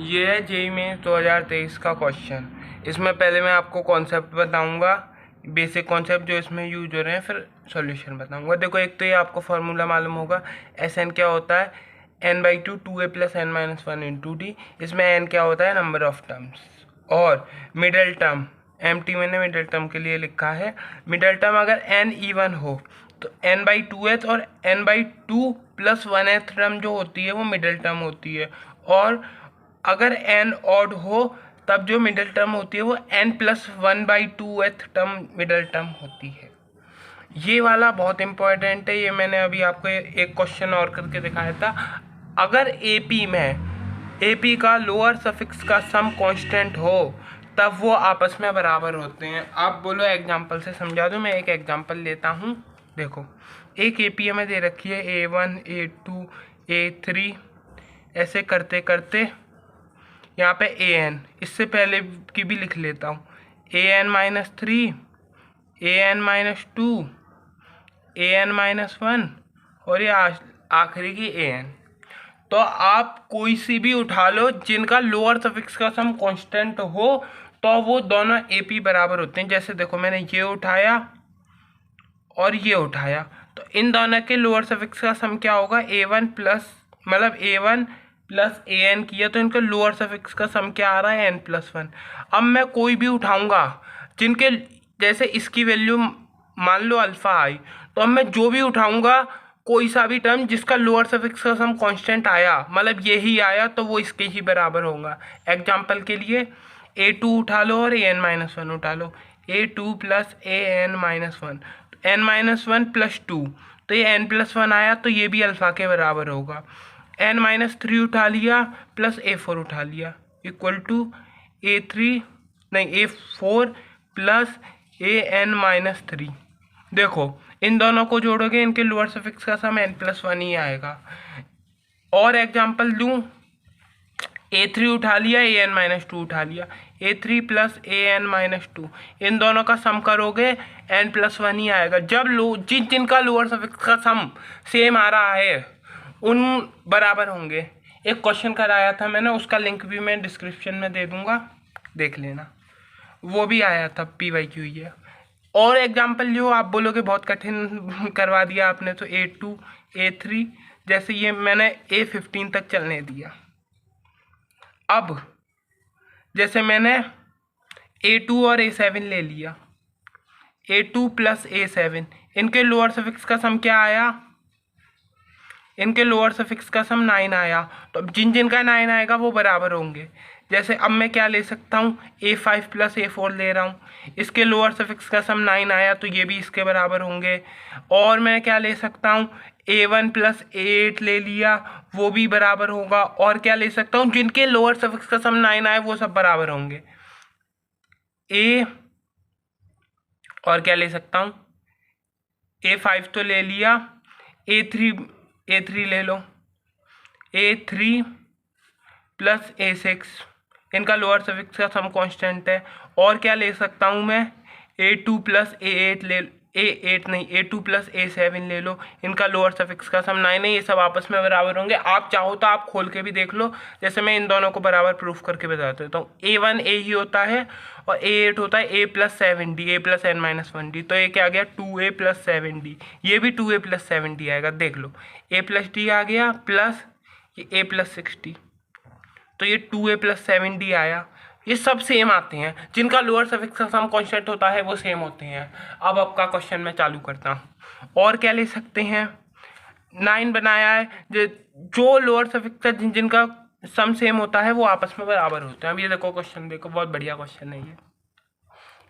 ये है JEE mains 2023 का क्वेश्चन। इसमें पहले मैं आपको कॉन्सेप्ट बताऊंगा, बेसिक कॉन्सेप्ट जो इसमें यूज हो रहे हैं, फिर सॉल्यूशन बताऊंगा। देखो, एक तो ये आपको फार्मूला मालूम होगा, एस एन क्या होता है, n/2 2a + n-1 × d। इसमें n क्या होता है, नंबर ऑफ टर्म्स। और मिडल टर्म, एमटी मैंने मिडल टर्म के लिए लिखा है। मिडल टर्म अगर n इवन हो तो n/2th और n/2 + 1th टर्म जो होती है वो मिडल टर्म होती है। और अगर n ऑड हो तब जो मिडल टर्म होती है वो n + 1/2th term middle term होती है। ये वाला बहुत इंपॉर्टेंट है, ये मैंने अभी आपको एक क्वेश्चन और करके दिखाया था। अगर एपी में एपी का लोअर सफिक्स का सम कांस्टेंट हो तब वो आपस में बराबर होते हैं। आप बोलो एग्जांपल से समझा दूं, मैं एक एग्जांपल लेता हूं। देखो, एक एपी हमें दे रखी है A1 A2 A3, ऐसे करते करते यहाँ पे an, इससे पहले की भी लिख लेता हूँ, an-3 an-2 an-1 और ये आखिरी की an। तो आप कोई सी भी उठा लो जिनका लोअर सफिक्स का सम कांस्टेंट हो तो वो दोनों एपी बराबर होते हैं। जैसे देखो, मैंने ये उठाया और ये उठाया, तो इन दोनों के लोअर सफिक्स का सम क्या होगा, A1 प्लस मतलब A1 + an किया तो इनका लोअर सफिक्स का सम क्या आ रहा है, n+1। अब मैं कोई भी उठाऊंगा जिनके, जैसे इसकी वैल्यू मान लो अल्फा आई, तो अब मैं जो भी उठाऊंगा कोई सा भी टर्म जिसका लोअर सफिक्स का सम कांस्टेंट आया, मतलब यही आया, तो वो इसके ही बराबर होगा। एग्जांपल के लिए A2 उठा लो और an-1 उठा लो, A2 + an-1 n-1 + 2, तो ये n+1 आया तो ये भी अल्फा के बराबर होगा। n-3 उठा लिया प्लस A4 उठा लिया इक्वल टू A4 + an-3। देखो, इन दोनों को जोड़ोगे इनके लोअर सफिक्स का सम n+1 ही आएगा। और एग्जांपल दूं, A3 उठा लिया an-2 उठा लिया, A3 + an-2, इन दोनों का सम करोगे n+1 ही आएगा। जब जिनका लोअर सफिक्स का सम सेम आ रहा है उन बराबर होंगे। एक क्वेश्चन कराया था मैंने, उसका लिंक भी मैं डिस्क्रिप्शन में दे दूंगा, देख लेना, वो भी आया था, PYQ है। और एग्जांपल जो आप बोलोगे बहुत कठिन करवा दिया आपने, तो A2 A3, जैसे ये मैंने A15 तक चलने दिया। अब जैसे मैंने A2 और A7 ले लिया, A2 + A7, इनके लोअर सफिक्स का सम क्या आया, इनके लोअर सफिक्स का सम 9 आया। तो अब जिन जिन का 9 आएगा वो बराबर होंगे। जैसे अब मैं क्या ले सकता हूँ, A5 + A4 ले रहा हूँ, इसके लोअर सफिक्स का सम 9 आया तो ये भी इसके बराबर होंगे। और मैं क्या ले सकता हूँ, A1 + A8 ले लिया, वो भी बराबर होगा। और क्या ले सकता हूँ, जिनके लोअर सफिक्स का सम 9 आए वो सब बराबर होंगे। और क्या ले सकता हूँ, A5 तो ले लिया, A3 ले लो, A3 + A6, इनका लोअर सफिक्स का सम कांस्टेंट है। और क्या ले सकता हूँ मैं, A2 + A8 A2 + A7 ले लो, इनका लोअर सफिक्स का सम 9 है, ये सब आपस में बराबर होंगे। आप चाहो तो आप खोल के भी देख लो, जैसे मैं इन दोनों को बराबर प्रूफ करके बता देता हूँ। A1 A ही होता है और A8 होता है A + 7D, A + n-1D, तो ये क्या आ गया, 2A + 7D, ये भी 2A + 7D आएगा। देख लो, A + D आ गया प्लस ये A + 6D, तो ये 2A + 7D आया। ये सब सेम आते हैं, जिनका लोअर सफिक्स का सम कांस्टेंट होता है वो सेम होते हैं। अब आपका क्वेश्चन मैं चालू करता हूँ। और क्या ले सकते हैं, 9 बनाया है, जो लोअर सफिक्स का जिनका सम सेम होता है वो आपस में बराबर होते हैं। अब ये देखो क्वेश्चन, देखो बहुत बढ़िया क्वेश्चन है ये।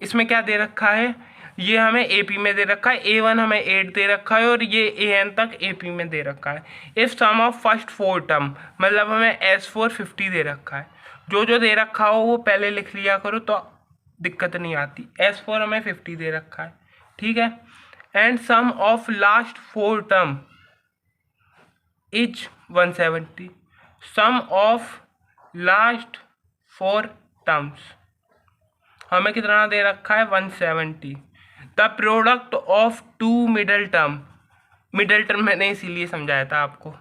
इसमें क्या दे रखा है, ये हमें AP में दे रखा है, A1 हमें 8 दे रखा है और ये AN तक AP में दे रखा है। If sum of first 4 term, मतलब हमें S4 50 दे रखा है। जो जो दे रखा हो वो पहले लिख लिया करो तो दिक्कत नहीं आती। S4 हमें 50 दे रखा है, ठीक है। And sum of last 4 term is 170, sum of last 4 terms हमें कितना दे रखा है, 170। The product of 2 middle term, middle term मैंने इसीलिए समझाया था आपको,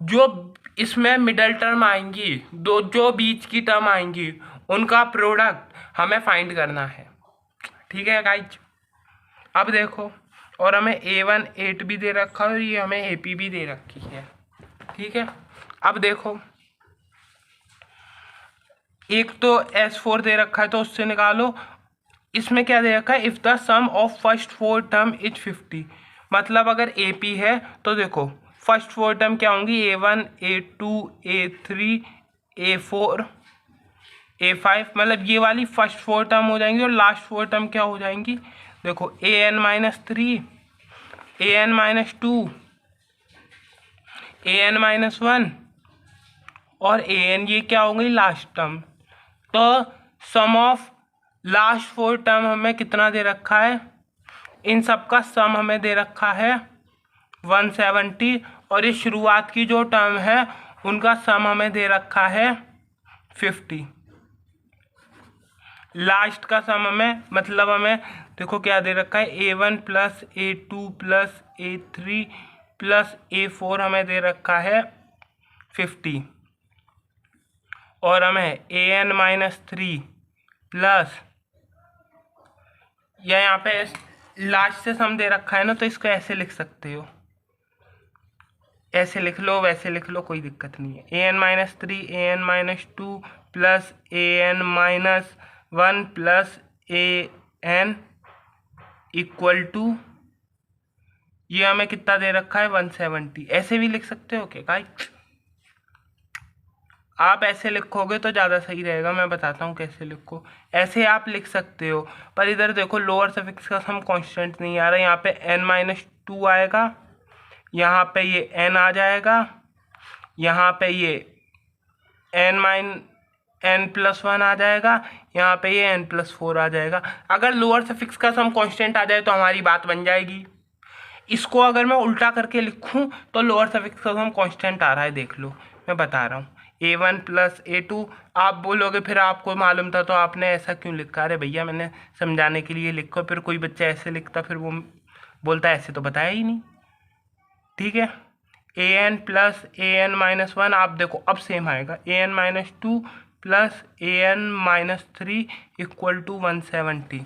जो इसमें मिडल टर्म आएंगी, दो जो बीच की टर्म आएंगी उनका प्रोडक्ट हमें फाइंड करना है। ठीक है गाइज, अब देखो, और हमें A1 8 भी दे रखा है और ये हमें AP भी दे रखी है। ठीक है, अब देखो, एक तो S4 दे रखा है तो उससे निकालो। इसमें क्या दे रखा है, if the sum of first four term is 50, मतलब अगर AP है तो देखो फर्स्ट फोर टर्म क्या होंगी, A1 A2 A3 A4 A5, मतलब ये वाली फर्स्ट फोर टर्म हो जाएंगी और लास्ट फोर टर्म क्या हो जाएंगी, देखो AN-3 AN-2 AN-1 और AN, ये क्या हो गई लास्ट टर्म। तो सम ऑफ लास्ट फोर टर्म हमें कितना दे रखा है, इन सब का सम हमें दे रखा है 170, और ये शुरुआत की जो टर्म है उनका सम हमें दे रखा है 50। लास्ट का सम हमें, मतलब हमें देखो क्या दे रखा है, A1 plus A2 plus A3 plus A4 हमें दे रखा है 50, और हमें AN-3 प्लस, या यहाँ पे लास्ट से सम दे रखा है ना, तो इसको ऐसे लिख सकते हो, ऐसे लिख लो वैसे लिख लो, कोई दिक्कत नहीं है। AN-3 AN-2 plus AN-1 plus AN equal to, ये हमें कितना दे रखा है 170। ऐसे भी लिख सकते हो क्या गाइस, आप ऐसे लिखोगे तो ज़्यादा सही रहेगा, मैं बताता हूँ कैसे लिखो। ऐसे आप लिख सकते हो, पर इधर देखो लोअर सफिक्स का सम कांस्टेंट नहीं आ रहा, यहाँ पे N-2 आएगा, यहाँ पे ये N आ जाएगा, यहाँ पे ये N+1 आ जाएगा, यहाँ पे ये N+4 आ जाएगा। अगर लोअर सफिक्स का सम कांस्टेंट आ जाए तो हमारी बात बन जाएगी। इसको अगर मैं उल्टा करके लिखूँ तो लोअर सफिक्स का सम कांस्टेंट आ रहा है, देख लो मैं बता रहा हूँ, A1 प्लस A2। आप बोलोगे फिर आपको मालूम था तो आपने ऐसा क्यों लिखा, अरे भैया मैंने समझाने के लिए लिखो, फिर कोई बच्चा ऐसे लिखता फिर वो बोलता ऐसे तो बताया ही नहीं। ठीक है, AN प्लस AN-1, आप देखो अब सेम आएगा, AN-2 plus AN-3 equal to 170।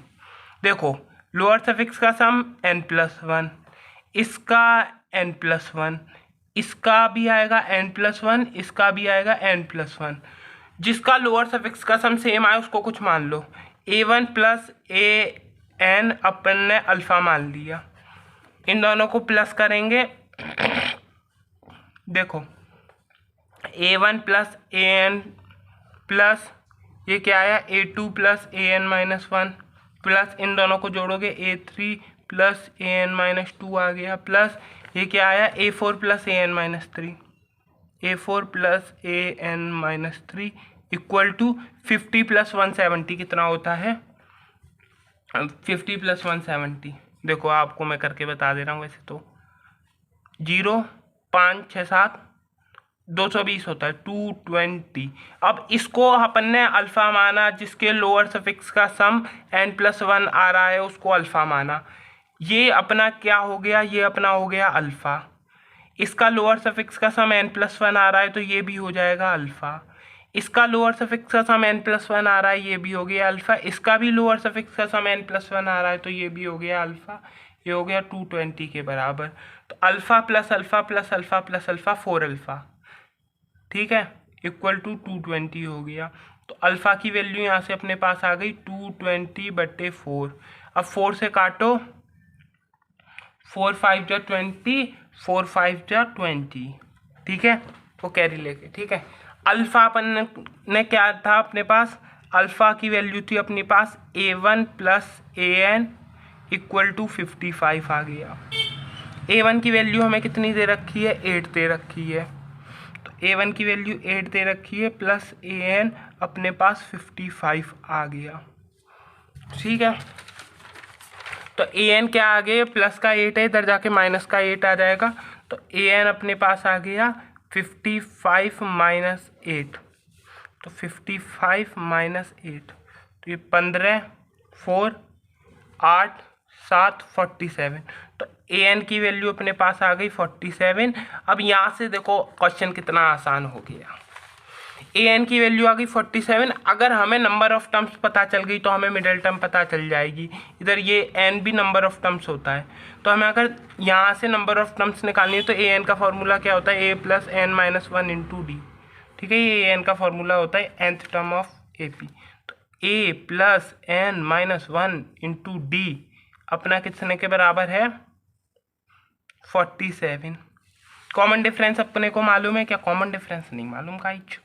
देखो लोअर सफिक्स का सम N+1, इसका N+1, इसका भी आएगा N+1, इसका भी आएगा N+1। जिसका लोअर सफिक्स का सम सेम आए उसको कुछ मान लो। A1 प्लस AN अपन ने अल्फ़ा मान लिया, इन दोनों को प्लस करेंगे, देखो A1 प्लस AN प्लस ये क्या आया A2 प्लस AN-1 प्लस इन दोनों को जोड़ोगे A3 प्लस AN-2 आ गया, प्लस ये क्या आया A4 plus AN-3, A4 plus AN-3 equal to 50 plus 170 कितना होता है 50 प्लस 170। देखो आपको मैं करके बता दे रहा हूँ, वैसे तो 0 5 6 7 220 होता है 220। अब इसको अपन ने अल्फ़ा माना, जिसके लोअर सफिक्स का सम N+1 आ रहा है उसको अल्फ़ा माना, ये अपना क्या हो गया, ये अपना हो गया अल्फ़ा। इसका लोअर सफिक्स का सम N+1 आ रहा है तो ये भी हो जाएगा अल्फ़ा। इसका लोअर सफिक्स का सम N+1 आ रहा है, ये भी हो गया अल्फ़ा। इसका भी लोअर सफिक्स का सम N+1 आ रहा है तो ये भी हो गया अल्फ़ा। ये हो गया 220 के बराबर। तो alpha plus alpha plus alpha plus alpha 4 alpha, ठीक है, इक्वल टू 220 हो गया। तो अल्फ़ा की वैल्यू यहाँ से अपने पास आ गई 220/4। अब 4 से काटो, 4 5 जा 20, 4 5 जा 20, ठीक है, वो कैरी लेके। ठीक है, अल्फ़ा अपन ने क्या था अपने पास, अल्फ़ा की वैल्यू थी अपने पास A1 plus AN equal to 55 आ गया। A1 की वैल्यू हमें कितनी दे रखी है 8 दे रखी है, तो A1 की वैल्यू 8 दे रखी है प्लस AN अपने पास 55 आ गया। ठीक है, तो AN क्या आ गया, प्लस का 8 है, इधर जाके माइनस का 8 आ जाएगा, तो AN अपने पास आ गया 55 माइनस 8, तो 55 माइनस 8, तो ये 15 4 8 7 47। तो ए एन की वैल्यू अपने पास आ गई 47। अब यहाँ से देखो क्वेश्चन कितना आसान हो गया। ए एन की वैल्यू आ गई 47। अगर हमें नंबर ऑफ टर्म्स पता चल गई तो हमें मिडिल टर्म पता चल जाएगी। इधर ये एन भी नंबर ऑफ टर्म्स होता है, तो हमें अगर यहाँ से नंबर ऑफ टर्म्स निकालनी है तो ए एन का फॉर्मूला क्या होता है, a plus n minus one into d. ठीक है, ये ए एन का फॉर्मूला होता है nth term of A P. तो a plus n minus one into d अपना कितने के बराबर है, 47। कॉमन डिफरेंस अपने को मालूम है क्या, कॉमन डिफरेंस नहीं मालूम गाइस।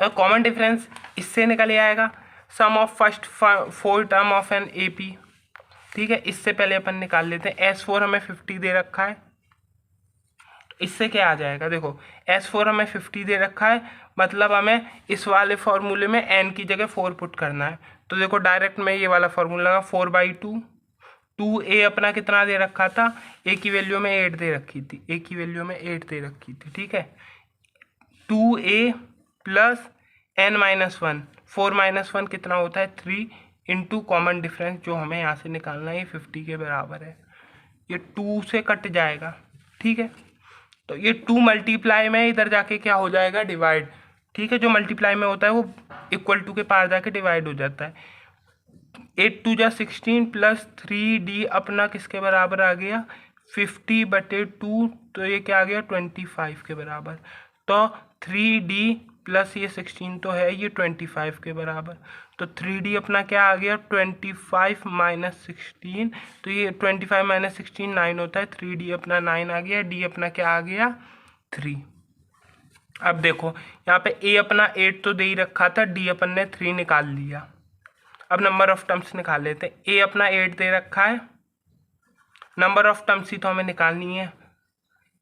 कॉमन डिफरेंस इससे निकल आएगा, sum of first 4 term of n A P. ठीक है, इससे पहले अपन निकाल लेते हैं। S4 हमें 50 दे रखा है, इससे क्या आ जाएगा, देखो S4 हमें 50 दे रखा है, मतलब हमें इस वाले फॉर्मूले में n की जगह 4 पुट करना है। तो देखो डायरेक्ट में ये वाला फॉर्मूला लगा 4/2। 2a अपना कितना दे रखा था, a की वैल्यू में 8 दे रखी थी, a की वैल्यू में 8 दे रखी थी। ठीक है, 2a plus n minus one, 4 minus one कितना होता है 3 इंटू कॉमन डिफरेंस जो हमें यहाँ से निकालना है, ये 50 के बराबर है। ये 2 से कट जाएगा। ठीक है, तो ये 2 मल्टीप्लाई में इधर जाके क्या हो जाएगा, डिवाइड। ठीक है, जो मल्टीप्लाई में होता है वो इक्वल टू के पार जाके डिवाइड हो जाता है। 8 2 जा 16 प्लस 3d अपना किसके बराबर आ गया, 50/2। तो ये क्या आ गया, 25 के बराबर। तो 3d प्लस ये 16 तो है, ये 25 के बराबर। तो 3d अपना क्या आ गया, 25 माइनस 16। तो ये 25 माइनस 16 9 होता है, 3d अपना 9 आ गया, d अपना क्या आ गया 3। अब देखो यहाँ पे a अपना 8 तो दे ही रखा था, d अपन ने 3 निकाल लिया। अब नंबर ऑफ टर्म्स निकाल लेते हैं। a अपना 8 दे रखा है, नंबर ऑफ टर्म्स ही तो हमें निकालनी है,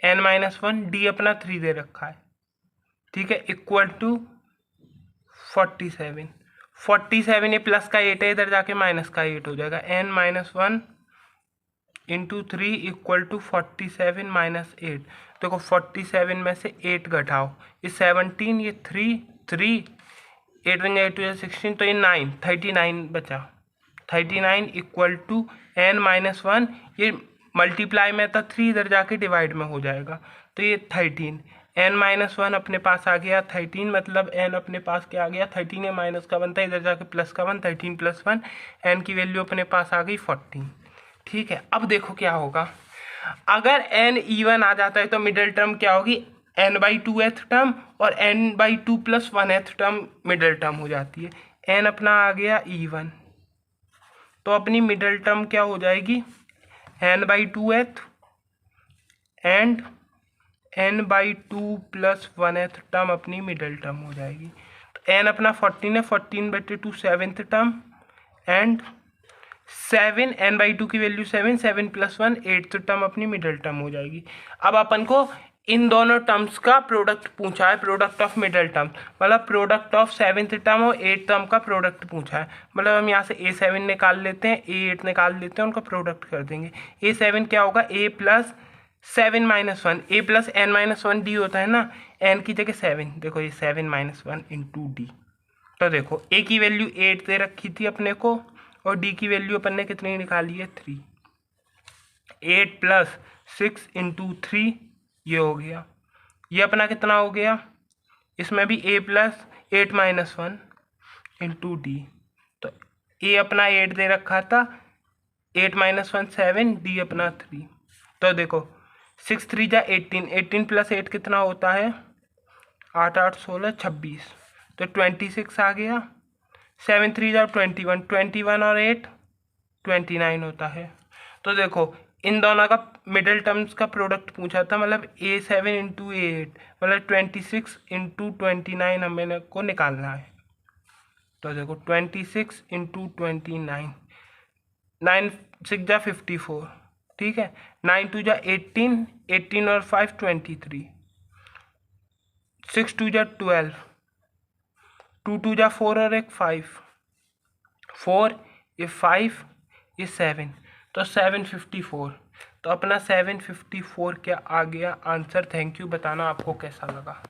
n माइनस वन, d अपना 3 दे रखा है। ठीक है, इक्वल टू 47। 47 ये प्लस का 8 है, इधर जाके माइनस का 8 हो जाएगा। n minus one into 3 equal to 47 minus 8। देखो 47 में से 8 घटाओ, ये 17, ये 3 8 बन जाए 2 16, तो ये 9 39 बचा। 39 equal to n minus one, ये मल्टीप्लाई में था 3, इधर जाके डिवाइड में हो जाएगा। तो ये 13, n माइनस वन अपने पास आ गया 13, मतलब n अपने पास क्या आ गया 13 है, माइनस का बनता है, इधर जाके प्लस का 1, 13 प्लस 1, n की वैल्यू अपने पास आ गई 14। ठीक है, अब देखो क्या होगा, अगर n इवन आ जाता है तो मिडिल टर्म क्या होगी, n/2th टर्म, और n/2 plus 1th term middle term हो जाती है। n अपना आ गया इवन, तो अपनी मिडिल टर्म क्या हो जाएगी, n/2th and n/2 plus 1th term अपनी मिडिल टर्म हो जाएगी। तो n अपना 14 है, 14/2 7th टर्म, एंड 7 n/2 की वैल्यू 7, 7 प्लस 1 8th टर्म अपनी मिडिल टर्म हो जाएगी। अब अपन को इन दोनों टर्म्स का प्रोडक्ट पूछा है, प्रोडक्ट ऑफ मिडिल टर्म, मतलब प्रोडक्ट ऑफ 7th टर्म और 8th टर्म का प्रोडक्ट पूछा है। मतलब हम यहाँ से a7 निकाल लेते हैं, a8 निकाल लेते हैं, उनका प्रोडक्ट कर देंगे। a7 क्या होगा, a plus 7 minus one, a plus n minus one D होता है ना, n की जगह 7, देखो ये 7 माइनस वन इंटू डी। तो देखो a की वैल्यू 8 दे रखी थी अपने को, और d की वैल्यू अपन ने कितनी निकाली है 3। 8 प्लस 6 इंटू 3 ये हो गया, ये अपना कितना हो गया, इसमें भी a plus 8 minus one into D. तो a अपना 8 दे रखा था, 8 माइनस वन 7, d अपना 3। तो देखो 6 3 जा 18, 18 प्लस 8 कितना होता है, 8 8 16 26, तो 26 आ गया। 7 3 जा 21, 21 और 8 29 होता है। तो देखो इन दोनों का मिडिल टर्म्स का प्रोडक्ट पूछा था, मतलब a7 इंटू a8, मतलब 26 इंटू 29 हमें को निकालना है। तो देखो 26 इंटू 29, 9 6 जा 54, ठीक है, 9 2 जा 18, 18 और 5 23, 6 2 जा 12, 2 2 जा 4 और एक 5, 4 ये 5 ये 7, तो 754। तो अपना 754 क्या आ गया आंसर। थैंक यू, बताना आपको कैसा लगा।